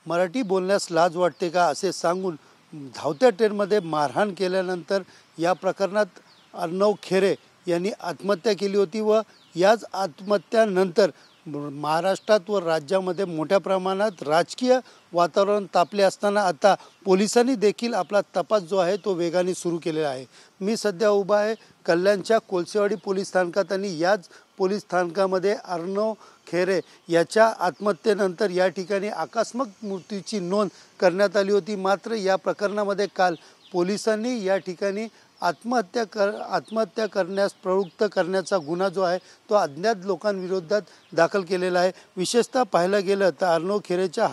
मराठी बोलण्यास लाज वाटते का असे सांगून धावत्या ट्रेनमध्ये मारहाण केल्यानंतर या प्रकरणात अर्णव खेरे यांनी आत्महत्या केली होती व याच आत्महत्यानंतर महाराष्ट्रात व राज्यामध्ये मोठ्या प्रमाणात राजकीय वातावरण तापले असताना आता पोलिसांनी देखील आपला तपास जो आहे तो वेगाने सुरू केलेला आहे। मी सध्या उभा आहे कल्याणच्या कोळसेवाडी पोलीस स्थानकात आणि याच पोलीस स्थानकामध्ये अर्णव खेरे याच्या आत्महत्येनंतर या ठिकाणी आकस्मिक मृत्यूची नोंद करण्यात आली होती। मात्र या प्रकरणामध्ये काल पोलिसांनी या ठिकाणी आत्महत्या करण्यास प्रवृत्त करण्याचा गुन्हा जो आहे तो अज्ञात लोकांविरोधात दाखल केलेला आहे। विशेषतः पाहायला गेलं तर अर्णव खेरेच्या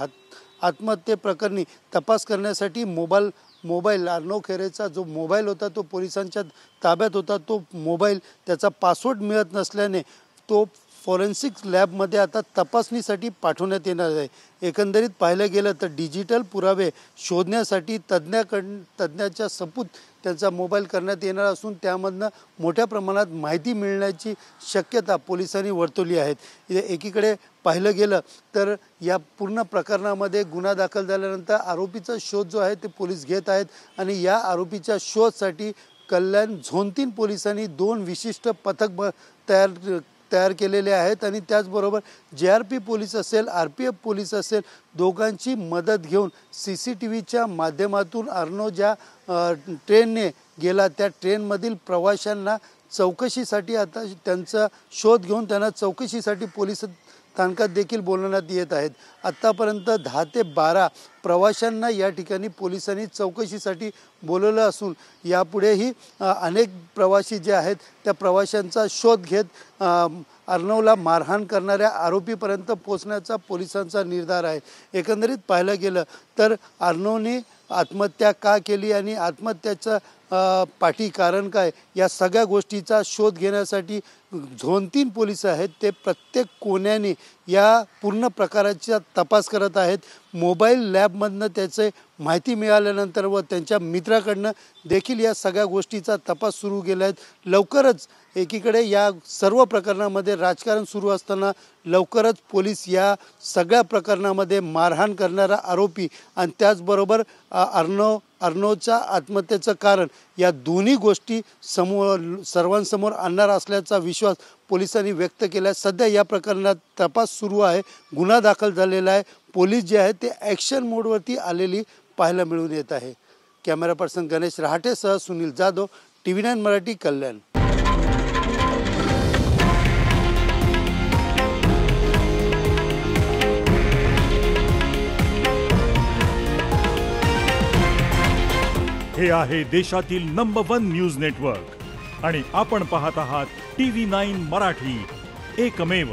आत्महत्येप्रकरणी तपास करण्यासाठी मोबाईल अर्णव खेरेचा जो मोबाईल होता तो पोलिसांच्या ताब्यात होता। तो मोबाईल त्याचा पासवर्ड मिळत नसल्याने तो फॉरेन्सिक लॅबमध्ये आता तपासणीसाठी पाठवण्यात येणार आहे। एकंदरीत पाहायला गेलं तर डिजिटल पुरावे शोधण्यासाठी तज्ञाच्या सपूत त्यांचा मोबाईल करण्यात येणार असून त्यामधनं मोठ्या प्रमाणात माहिती मिळण्याची शक्यता पोलिसांनी वर्तवली आहे। एकीकडे पाहिलं गेलं तर या पूर्ण प्रकरणामध्ये गुन्हा दाखल झाल्यानंतर आरोपीचा शोध जो आहे ते पोलीस घेत आहेत आणि या आरोपीच्या शोधासाठी कल्याण झोन 3 पोलिसांनी 2 विशिष्ट पथक तयार केलेले आहेत आणि त्याचबरोबर JRP पोलीस असेल RPF पोलीस असेल दोघांची मदत घेऊन CCTVच्या माध्यमातून अर्णव ज्या ट्रेनने गेला त्या ट्रेनमधील प्रवाशांना चौकशीसाठी आता त्यांचा शोध घेऊन त्यांना चौकशीसाठी पोलीस स्थानकात देखील बोलवण्यात येत आहेत। आत्तापर्यंत 10 ते 12 प्रवाशांना या ठिकाणी पोलिसांनी चौकशीसाठी बोलवलं असून यापुढेही अनेक प्रवासी जे आहेत त्या प्रवाशांचा शोध घेत अर्णवला मारहाण करणाऱ्या आरोपीपर्यंत पोहोचण्याचा पोलिसांचा निर्धार आहे। एकंदरीत पाहायला गेलं तर अर्णवने आत्महत्या का केली आणि आत्महत्याचं पाठी कारण काय या सगळ्या गोष्टीचा शोध घेण्यासाठी झोन 3 पोलीस आहेत ते प्रत्येक कोण्याने या पूर्ण प्रकाराचा तपास करत आहेत। मोबाईल लॅबमधनं त्याचे माहिती मिळाल्यानंतर व त्यांच्या मित्राकडनं देखील या सगळ्या गोष्टीचा तपास सुरू केला आहे। लवकरच एकीकडे या सर्व प्रकरणामध्ये राजकारण सुरू असताना लवकरच पोलीस या सगळ्या प्रकरणामध्ये मारहाण करणारा आरोपी आणि त्याचबरोबर अर्णवच्या आत्महत्येचं कारण या दोन्ही गोष्टी सर्वांसमोर आणणार असल्याचा विश्वास पोलिसांनी व्यक्त केला आहे। सध्या या प्रकरणात तपास सुरू आहे, गुन्हा दाखल झालेला आहे। पोलीस जे आहे ते ॲक्शन मोडवरती आलेली पाहायला मिळून येत आहे। कॅमेरा पर्सन गणेश रहाटेसह सुनील जाधव TV9 मराठी कल्याण। हे आहे देशातील नंबर 1 न्यूज नेटवर्क आणि आपण पाहत आहात TV9 मराठी, एकमेव।